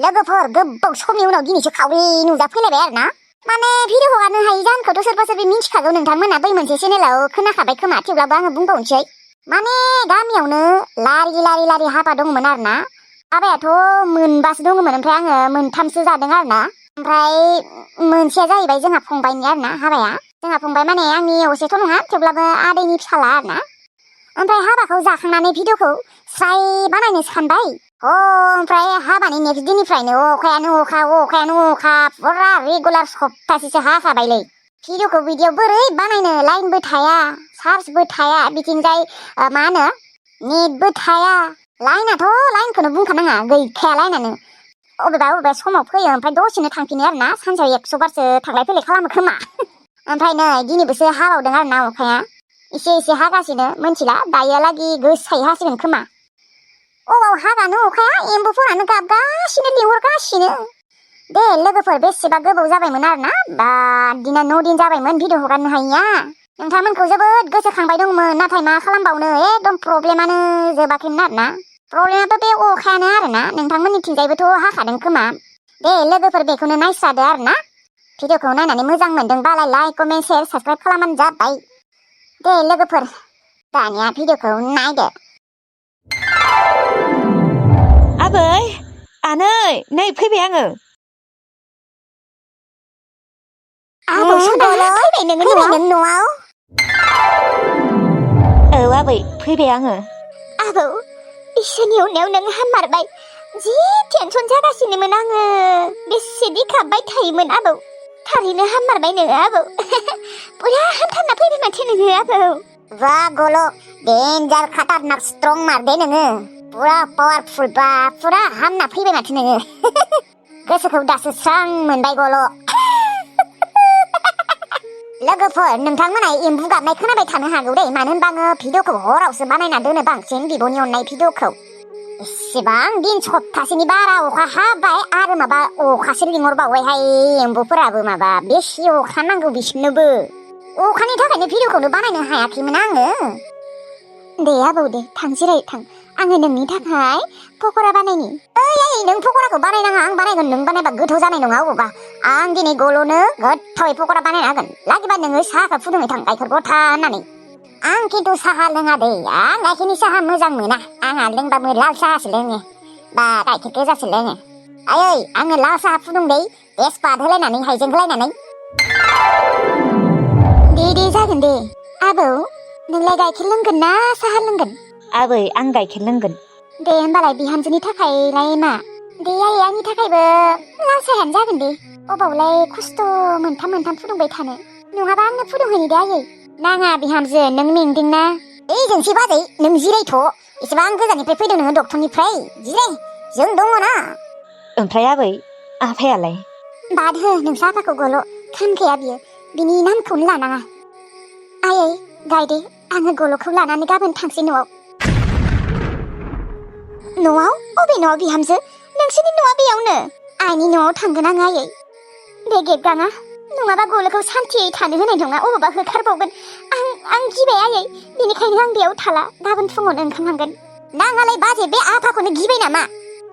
लोगोफोर गोबाव समनि उनाव दिनैसो खावै नुजाफैलायबाय आरो ना माने भिडिअ हगारनो हायि जाहोनखौथ' सोरबा सोरबि मिन्थिखागौ नोंथांमोना बै मोनसे चेनेलाव खोनाखाबाय खोमा थेवब्लाबो आङो बुंबावनोसै माने गामियावनो लारि हाबा दंमोन आरो ना हाबायाथ' मोनबासो दङमोन ओमफ्राय आङो मोनथामसो जादों आरो ना ओमफ्राय मोनसेया जाहैबाय जोंहा फंबायनि आरो ना हाबाया जोंहा फंबाय माने आंनि असेथ' नङा थेवब्लाबो आदैनि फिसाला आरो ना ओमफ्राय हाबाखौ जाखांनानै भिडिअखौ स्राय बानायनो सानबाय ओमफ्राय हाबानि नेक्स्ट दिननिफ्रायनो अखायानो अखा फुरा रेगुलार सप्तासेसो हाखाबायलै भिडिअखौ बिदियाव बोरै बानायनो लाइनबो थाया चार्जबो थाया बिथिंजाय मा होनो नेटबो थाया लाइनखौनो बुंखानाङा गैखाया लाइनानो अबेबा समाव फैयो ओमफ्राय दसेनो थांफिनो आरो ना सानसेयाव 100 बारसो थांलाय फैलाय खालामो खोमा ओमफ्राय नै दिनैबोसो हाबावदों आरो ना अखाया एसे हागासिनो मोनथिला दायोलागि गोसायै हासिगोन खोमा अबाव हागानो अखाया एम्बुफोरानो गाबगासिनो लिंहरगासिनो दे लोगोफोर बेसेबा गोबाव जाबायमोन आरो ना बा दिना 9 दिन जाबायमोन भिडिअ हगारनो हायिया नोंथांमोनखौ जोबोद गोसोखांबाय दंमोन नाथाय मा खालामबावनो एकदम प्रब्लेमानो जोबाखैमोन आरो ना प्रब्लेमाथ' बे अखायानो आरो ना नोंथांमोननिथिंजायबोथ' हाखादों खोमा दे लोगोफोर बेखौनो नायस्रादो आरो ना भिडिअखौ नायनानै मोजां मोनदोंबालाय लाइक कमेन्ट शेयार साबसक्राइब खालामबानो जाबाय दे लोगोफोर दानिया भिडिअखौ नायदो आबै आनै नै फैबाय आङो आबौ फैबाय नों न'आव औ आबै फैबाय आङो आबौ इसोरनि अननायाव नों हाममारबाय जि टेनसन जागासिनोमोन आङो बेसेदि खाबबाय थायोमोन आबौ थारैनो हाममारबाय नोङो आबौ पुरा हामथारना फैबाय माथो नोङो आबौ बा गल' डेन्जार खाटारनाक स्ट्रं मारदे नोङो पुरा पावारफुल बा पुरा हामना फैबाय माथो नोङो गोसोखौ दासो स्रां मोनबाय गल' लोगोफोर नोंथांमोना एम्बु गाबनाय खोनाबाय थानो हागौ दे मानो होनबा आङो भिडिअखौ हरावसो बानायना दोनो बांसिन बिब'नि अननाय भिडिअखौ एसेबां दिन सप्तासेनि बारा अखा हाबाय आरो माबा अखासो लिंहरबावबायहाय एम्बुफोराबो माबा बेसे अखा नांगौ बिसोरनोबो अखानि थाखायनो भिडिअखौनो बानायनो हायाखैमोन आङो दे आबौ दे जिराय थां आङो नोंनि थाखाय पक'रा बानायनि ओइ नों पक'राखौ बानायनाङा आं बानायगोन नों बानायबा गोथाव जानाय नङा अबावबा आं दिनै गल'नो गोथावै पक'रा बानायना होगोन लागिबा नोङो साहाखौ फुदुंनो थां गाइखेर गथा होननानै आं खिन्थु साहा लोङा दै आं गाइखेरनि साहा मोजां मोना आंहा लोंबाबो लाल साहासो लोङो बा गाइखेर गोजासो लोङो आयै आङो लाल साहा फुदुंदै तेजपात होलायनानै हाइजें होलायनानै दे जागोन दे आबौ नोंलाय गाइखेर लोंगोन ना साहा लोंगोन आबै आं गाइखेर लोंगोन दे होमबालाय बिहामजोनि थाखायलाय मा दे आयै आंनि थाखायबो लाल साहायानो जागोन दे अबावलाय खस्थ' मोनथाम फुदुंबाय थानो नङाबा आंनो फुदुंहैनि दे आयै नाङा बिहामजो नों मेंदोंना ओइ जोंसि बाजै नों जिरायथ' एसेबां गोजाननिफ्राय फैदों नोङो डक्टरनिफ्राय जिराय जों दङ ना ओमफ्राय आबै आफायालाय बाद हो नोंसा आफाखौ गल' खानखाया बियो बिनि नामखौनो लानाङा आयै गायदे आङो गल'खौ लानानै गाबोन थांसै न'आव अबे न'आव बिहामजो नोंसोरनि न'आ बेयावनो आइनि न'आव थांगोन आं आयै बे गेबगाङा नङाबा गल'खौ सान्थियै थानो होनाय नङा अबावबा होखारबावगोन आं गिबाय आयै बेनिखायनो आं बेयाव थाला गाबोन फुङावनो ओंखारलांगोन नाङालाय बाजै बे आफाखौनो गिबाय नामा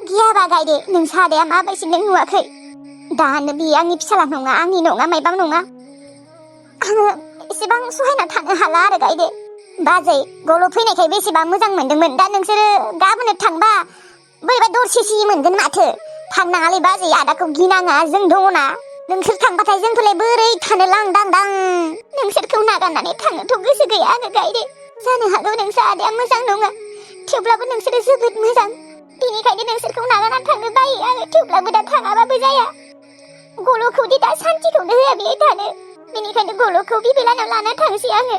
गियाबा गायदे नों सादाया माबायदि नों नुवाखै दानो बियो आंनि फिसाला नङा आंनि नङा मायबा नङा आङो एसेबां सहायना थानो हाला आरो गायदे बाजै गल' फैनायखाय बेसेबा मोजां मोनदोंमोन दा नोंसोरो गाबोननो थांबा बोरैबा दरसेसि मोनगोन माथो थांनाङालै बाजै आदाखौ गिनाङा जों दङना नोंसोर थांबाथाय जोंफोरलाय बोरै थानो लांदां नोंसोरखौ नागारनानै थांनोथ' गोसो गैया आङो गायदे जानो हागौ नोंसोर आदाया मोजां नङा थेवब्लाबो नोंसोरो जोबोद मोजां बेनिखायनो नोंसोरखौ नागारनानै थांनो बायो आङो थेवब्लाबो दा थाङाबाबो जाया गल'खौदि दा सान्थिखौनो होआ बेयो थानो बेनिखायनो गल'खौ बिबेलानाव लाना थांसै आङो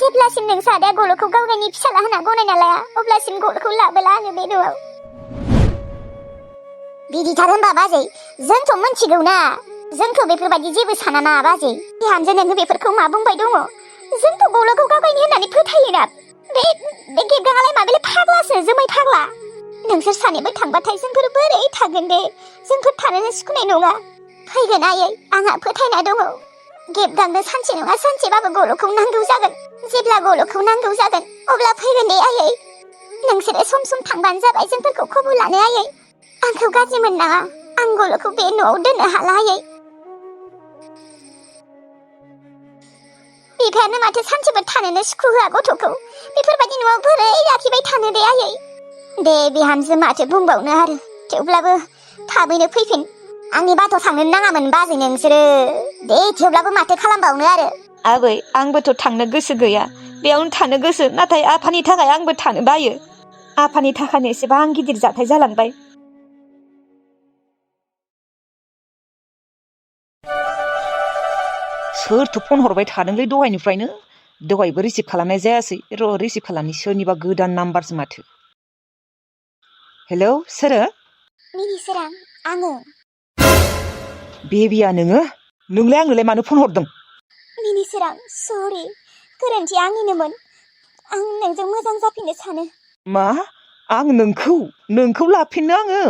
जेब्लासिम नोंसोर आदाया गल'खौ गावगायनि फिसाला होनना गनायना लाया अब्लासिम गल'खौ लाबोला आङो बे न'आव बिदिथार होनबा बाजै जोंथ' मोनथिगौ ना जोंथ' बेफोरबायदि जेबो सानाना बाजै बिहामजो नोङो बेफोरखौ मा बुंबाय दङ जोंथ' गल'खौ गावगायनि होननानै फोथायोना बे गेबगाङालाय माबेलाय फाग्लासो जोमै फाग्ला नोंसोर सानैबो थांबाथाय जोंफोर बोरै थागोन दे जोंफोर थानोनो सुखुनाय नङा फैगोन आयै आंहा फोथायना दङ गेबगांनो सानसे नङा सानसेबाबो गल'खौ नांगौ जागोन जेब्ला गल'खौ नांगौ जागोन अब्ला फैगोन दे आयै नोंसोरो सम थांबानो जाबाय जोंफोरखौ खबर लानो आयै आंखौ गाज्रि मोननाङा आं गल'खौ बे न'आव दोननो हालायै बिफायानो माथो सानसेबो थानोनो सुखु होआ गथ'खौ बेफोरबायदि न'आव बोरै लाखिबाय थानो दे आयै दे बिहामजो माथो बुंबावनो आरो थेवब्लाबो थाबैनो फैफिन आंनि बाथौ थांनो नाङामोन बाजै नोंसोरो दे थेवब्लाबो माथो खालामबावनो आरो आबै आंबोथ' थांनो गोसो गैया बेयावनो थानो गोसो नाथाय आफानि थाखाय आंबो थानो बायो आफानि थाखायनो एसेबां गिदिर जाथाय जालांबाय सोरथो फन हरबाय थादोंलै दहायनिफ्रायनो दहायबो रिसिभ खालामनाय जायासै रिसिभ खालामनि सोरनिबा गोदान नाम्बारसो माथो हेलौ सोरो मिनिसोरां आङो बेबिया नोंलाय आंनोलाय मानो फन हरदों मिनिसोरां सरि गोरोन्थि आंनिनोमोन आं नोंजों मोजां जाफिननो सानो मा आं नोंखौ लाफिननो आङो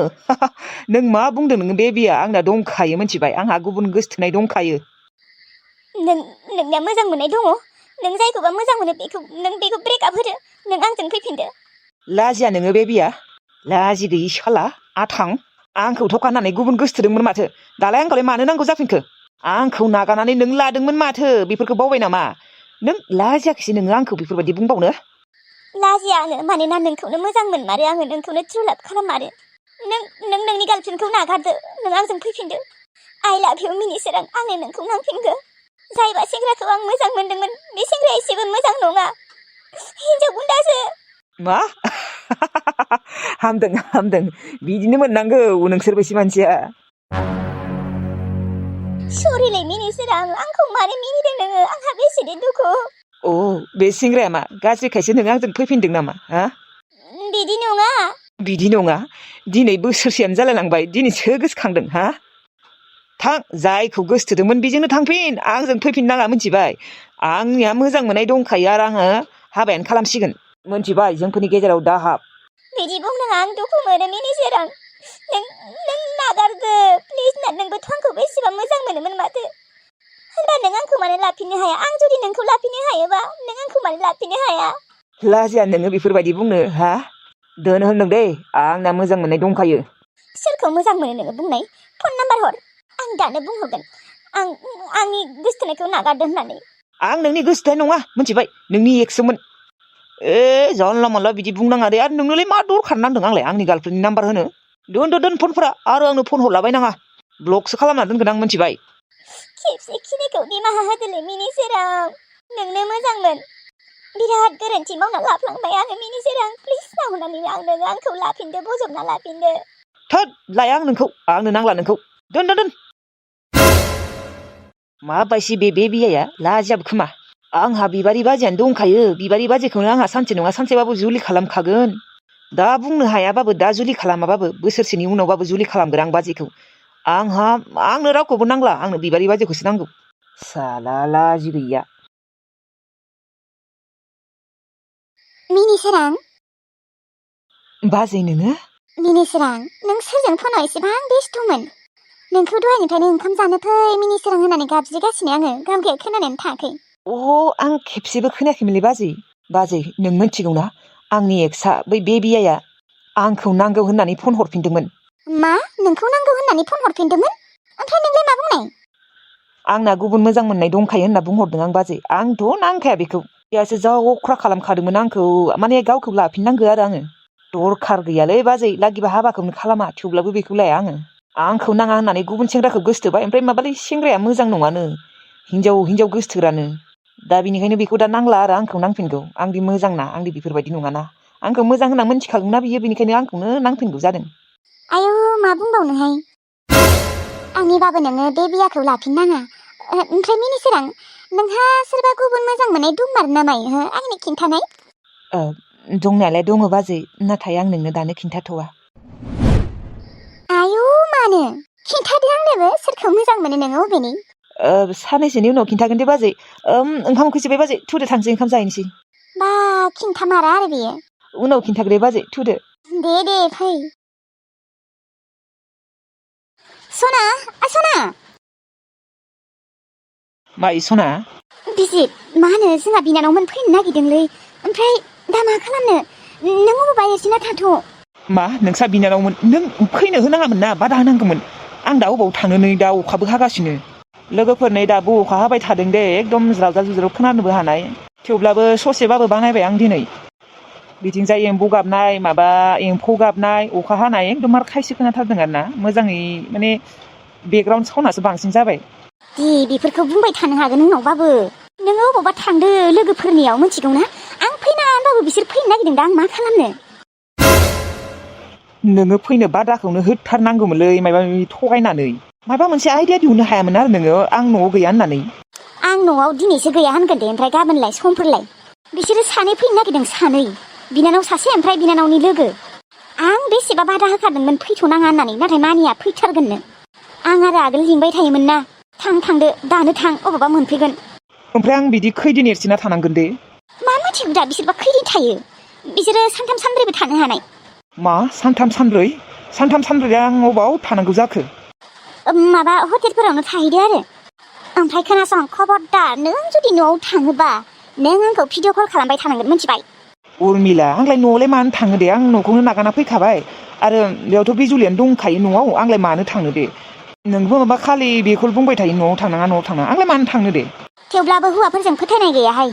नों मा बुंदों नोङो बेबिया आंना दंखायो मिथिबाय आंहा गुबुन गोसथोनाय दंखायो नोंनिया मोजां मोननाय दङ नों जायखौबा मोजां मोनो बेखौ ब्रेकआप होदो नों आंजों फैफिनदो लाजिया नोङो बेबिया लाजि गैयि साला आथां आंखौ थगायनानै गुबुन गोसथोदोंमोन माथो दालाय आंखौलाय मानो नांगौ जाफिनखो आंखौ नागारनानै नों लादोंमोन माथो बेफोरखौ बावबाय नामा नों लाजियाखिसै नोङो आंखौ बेफोरबायदि बुंबावनो लाजियानो मानोना नोंखौनो मोजां मोनमारो आङो नोंखौनो ट्रु लाभ खालाममारो नों नोंनि गार्लफ्रेन्डखौ नागारदो नों आंजों फैफिनदो आइ लाभ इउ मिनिसोरां आंनो नोंखौ नांफिनगो जायबा सेंग्राखौ आं मोजां मोनदोंमोन बे सेंग्राया एसेबो मोजां नङा हिनजाव गुन्दासो मा हामदों बिदिनो मोननांगौ नोंसोरबायदि मानसिया सरिलै मिनिसोरां आंखौ मानो मिनिदों नोङो आंहा बेसेदि दुखु अ बे सेंग्राया मा गाज्रिखायसो नों आंजों फैफिनदों नामा हा बिदि नङा दिनै बोसोरसेयानो जालायलांबाय दिनैसो गोसोखांदों हा थां जायखौ गोसथोदोंमोन बेजोंनो थांफिन आंजों फैफिन नाङा मिथिबाय आंनिया मोजां मोननाय दंखायो आरो आङो हाबायानो खालामसिगोन मिथिबाय जोंफोरनि गेजेराव दाहाब बिदि बुंनाङा आं दुखु मोनो मिनिसोरां नों नागारदो प्लिज ना नोंबोथ' आंखौ बेसेबां मोजां मोनोमोन माथो होनबा नों आंखौ मानो लाफिननो हाया आं जुदि नोंखौ लाफिननो हायोबा नों आंखौ मानो लाफिननो हाया लाजिया नोङो बेफोरबायदि बुंनो हा दोन होनदों दे आंना मोजां मोननाय दंखायो सोरखौ मोजां मोनो नोङो बुंनाय फन नाम्बार हर आं दानो बुंहरगोन आंनि गोसथोनायखौ नागारदो होननानै आं नोंनि गोसोथोनाय नङा मिथिबाय नोंनि एक्सोमोन जानला मानला बिदि बुंनाङा दे आरो नोंनोलाय मा दरखार नांदों आंलाय आंनि गार्लफ्रेन्डनि नाम्बार होनो दोन फनफोरा आरो आंनो फन हरलाबायनाङा ब्लकसो खालामना दोनगोन आं मिथिबाय खेबसे खिनिखौ निमाहा होदोलै मिनिसोरां नोंनो मोजांमोन बिराद गोरोन्थि मावना लाफ्लांबाय आङो मिनिसोरां प्लिज नाहरनानै आंखौ लाफिनदो बजबना लाफिनदो थोद लाया आं नोंखौ आंनो नांला नोंखौ दोन माबायसि बे बियाया लाजियाबो खोमा आंहा बिबारि बाजियानो दंखायो बिबारि बाजिखौनो आंहा सानसे नङा सानसेबाबो जुलि खालामखागोन दा बुंनो हायाबाबो दा जुलि खालामाबाबो बोसोरसेनि उनावबाबो जुलि खालामगोन आं बाजिखौ आंनो रावखौबो नांला आंनो बिबारि बाजिखौसो नांगौ साला लाजि गैया मिनिसोरां बाजै नोङो मिनिसोरां नों सोरजों फनाव एसेबां बेस्थ'मोन नोंखौ दहायनिफ्रायनो ओंखाम जानो फै मिनिसोरां होननानै गाबज्रिगासिनो आङो गामखाया खोनानानै थाङाखै आं खेबसेबो खोनायाखैमोनलै बाजै नों मिथिगौना आंनि एक्सआ बै बेबियाया आंखौ नांगौ होननानै फन हरफिनदोंमोन मा नोंखौ नांगौ होननानै फन हरफिनदोंमोन ओमफ्राय नोंलाय मा बुंनाय आंना गुबुन मोजां मोननाय दंखायो होनना बुंहरदों आं बाजै आंथ' नांखाया बेखौ बेयासो जा अख्रा खालामखादोंमोन आंखौ माने गावखौ लाफिननांगौ आरो आङो दरखार गैयालै बाजै लागिबा हाबाखौनो खालामा थेवब्लाबो बेखौ लाया आंखौ नाङा होननानै गुबुन सेंग्राखौ गोसथोबाय ओमफ्राय माबालै सेंग्राया मोजां नङानो हिनजाव गोसथोग्रानो दा बेनिखायनो बेखौ दा नांला आरो आंखौ नांफिनगौ आंदि मोजांना आंदि बेफोरबायदि नङाना आंखौ मोजां होनना मिथिखागौना बियो बेनिखायनो आंखौनो नांफिनगौ जादों आयौ मा बुंबावनोहाय आंनिबाबो नोङो बे बियाखौ लाफिननाङा ओमफ्राय मिनिसोरां नोंहा सोरबा गुबुन मोजां मोननाय दंमारो ना मायो आंनो खिन्थानाय दंनायालाय दङ बाजै नाथाय आं नोंनो दानो खिन्थाथ'वा आयौ मानो खिन्थादो आंनोबो सोरखौ मोजां मोनो नोङो अबेनि साननैसोनि उनाव खिन्थागोन दे बाजै ओंखाम उखैजोब्बाय बाजै थुदो थांसै ओंखाम जाहैनोसै बा खिन्थामारा आरो बेयो उनाव खिन्थाग्रो बाजै थुदो दे फै सना माइ सना बिजि मा होनो जोंहा बिनानावमोन फैनो नागिरदोंलै ओमफ्राय दा मा खालामनो नों अबावबा एसेना थाथ' मा नोंसा बिनानावमोन नों फैनो होनाङामोन ना बादा होनांगौमोन आं दा अबाव थांनो नै दा अखाबो हागासिनो लोगोफोर नै दाबो अखा हाबाय थादों दे एकदम ज्रावजा जुज्राव खोनानोबो हानाय थेवब्लाबो ससेबाबो बानायबाय आं दिनै बिथिंजाय एम्बौ गाबनाय माबा एम्फौ गाबनाय अखा हानाय एकदम आरो खायसे खोनाथारदों आरो ना मोजाङै माने बेकग्राउन्ड साउन्डआसो बांसिन जाबाय दि बेफोरखौ बुंबाय थानो हागोन उनावबाबो नोङो अबावबा थांदो लोगोफोरनियाव मिथिगौ ना आं फैना होनबाबो बिसोर फैनो नागिरदों दा आं मा खालामनो नोङो फैनो बादाखौनो होथारनांगौमोनलै माबा माबि थगायनानै माबा मोनसे आइडिया दिहुननो हायामोन आरो नोङो आं न'आव गैया होननानै आं न'आव दिनैसो गैया होनगोन दे ओमफ्राय गाबोनलाय समफोरलाय बिसोरो सानै फैनो नागिरदों सानै बिनानाव सासे ओमफ्राय बिनानावनि लोगो आं बेसेबा बादा होखादोंमोन फैथ'नाङा होननानै नाथाय मानिया फैथारगोननो आं आरो आगोल लिंबाय थायोमोन ना थांदो दानो थां अबावबा मोनफैगोन ओमफ्राय आं बिदि खैदिन एरसिना थानांगोन दे मा मिथिगौ दा बिसोरबा खैदिन थायो बिसोरो सानथाम सानब्रैबो थानो हानाय मा सानथाम सानब्रै आं अबाव थानांगौ जाखो माबा हटेलफोरावनो थाहैदो आरो ओमफ्राय खोनासं खबरदार नों जुदि न'आव थाङोबा नों आंखौ भिडिअ कल खालामबाय थानांगोन मिथिबाय उर्मिला आंलाय न'आवलाय मानो थाङो दे आं न'खौनो नागारना फैखाबाय आरो बेयावथ' बिजुलियानो दंखायो न'आव आंलाय मानो थांनो दे नोंबो माबा खालि बेखौ बुंबाय थायो न'आव थांनाङा आंलाय मानो थांनो दे थेवब्लाबो हौवाफोरजों फोथायनाय गैयाहाय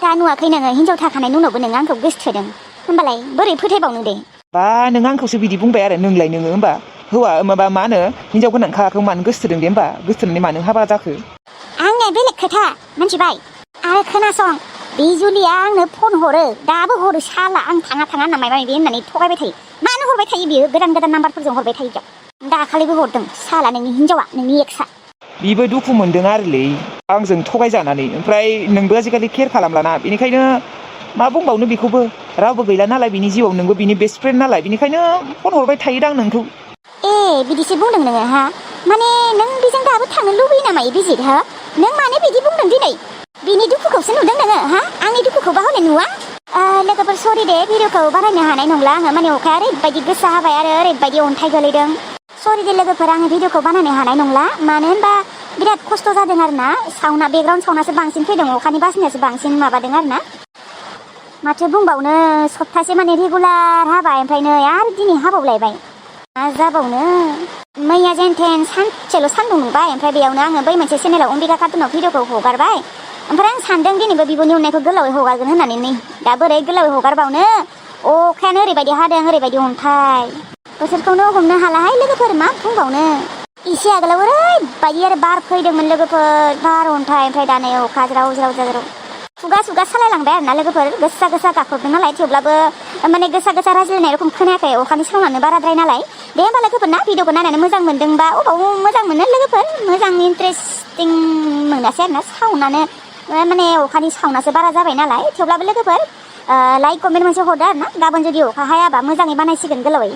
दा नुवाखै नोङो हिनजाव थाखानायनि उनावबो नों आंखौ गोसोथोदों होमबालाय बोरै फोथायबावनो दे बा नों आंखौसो बिदि बुंबाय आरो नोंलाय नोङो होमबा हौवा माबा मा होनो हिनजाव गोनांखाखौ मानो गोसोथोदों दे होमबा गोसोथोनानै मानो हाबा जाखो आंनिया बेलेग खोथा मिथिबाय आरो खोनासं बिजुलिया आंनो फन हरो दाबो हरो साला आं थाङा होनना माबा माबि होननानै थगायबाय थायो मानो हरबाय थायो बियो गोदान नाम्बारफोरजों हरबाय थायो दाखालिबो हरदों साला नोंनि हिनजावा नोंनि एक्सा बिबो दुखु मोनदों आरोलै आंजों थगायजानानै ओमफ्राय नोंबो आजिखालि केयार खालामलाना बेनिखायनो मा बुंबावनो बेखौबो रावबो गैला नालाय बिनि जिउआव नोंबो बिनि बेस्ट फ्रेन्ड नालाय बेनिखायनो फन हरबाय थायोदां नोंखौ ए बिदिसो बुंदों नोङो हा माने नों बेजों दाबो थांनो लुबैयो नामा बिजित हा नों मानो बिदि बुंदों दिनै बिनि दुखुखौसो नुदों नोङो हा आंनि दुखुखौबा हले नुवा लोगोफोर सरि दे भिडिअखौ बानायनो हानाय नंला आङो माने अखाया ओरैबायदि गोसा हाबाय आरो ओरैबायदि अन्थाइ गोलैदों सरि दे लोगोफोर आङो भिडिअखौ बानायनो हानाय नंला मानो होनबा बिराद खस्थ' जादों आरो ना साउन्डआ बेकग्राउन्ड साउन्डआसो बांसिन फैदों अखानि बासनायासो बांसिन माबादों आरो ना माथो बुंबावनो सप्तासे माने रेगुलार हाबाय ओमफ्राय नै आरो दिनै हाबावलायबाय मा जाबावनो मैया जेनथेन सानसेल' सान्दुं नुबाय ओमफ्राय बेयावनो आङो बै मोनसे चेनेलाव अम्बिका कार्टुनाव भिडिअखौ हगारबाय ओमफ्राय आं सानदों दिनैबो बिब'नि अननायखौ गोलावै हगारगोन होननानै नै दा बोरै गोलावै हगारबावनो अखायानो ओरैबायदि हादों ओरैबायदि अन्थाइ बोथोरखौनो हमनो हालाहाय लोगोफोर मा बुंबावनो एसे आगोलाव ओरैबायदि आरो बार फैदोंमोन लोगोफोर बार अन्थाइ ओमफ्राय दा नै अखा ज्राव खुगा सालायलांबाय आरो ना लोगोफोर गोसा गाखोदों नालाय थेवब्लाबो माने गोसा रायज्लायनाय रखम खोनायाखै अखानि साउन्डआनो बाराद्राय नालाय दे होमबा लोगोफोर ना भिडिअखौ नायनानै मोजां मोनदोंबा अबाव मोजां मोनो लोगोफोर मोजां इन्टारेस्टिं मोनासै आरो ना साउन्डआनो माने अखानि साउन्डआसो बारा जाबाय नालाय थेवब्लाबो लोगोफोर लाइक कमेन्ट मोनसे हरदो आरो ना गाबोन जुदि अखा हायाबा मोजाङै बानायसिगोन गोलावै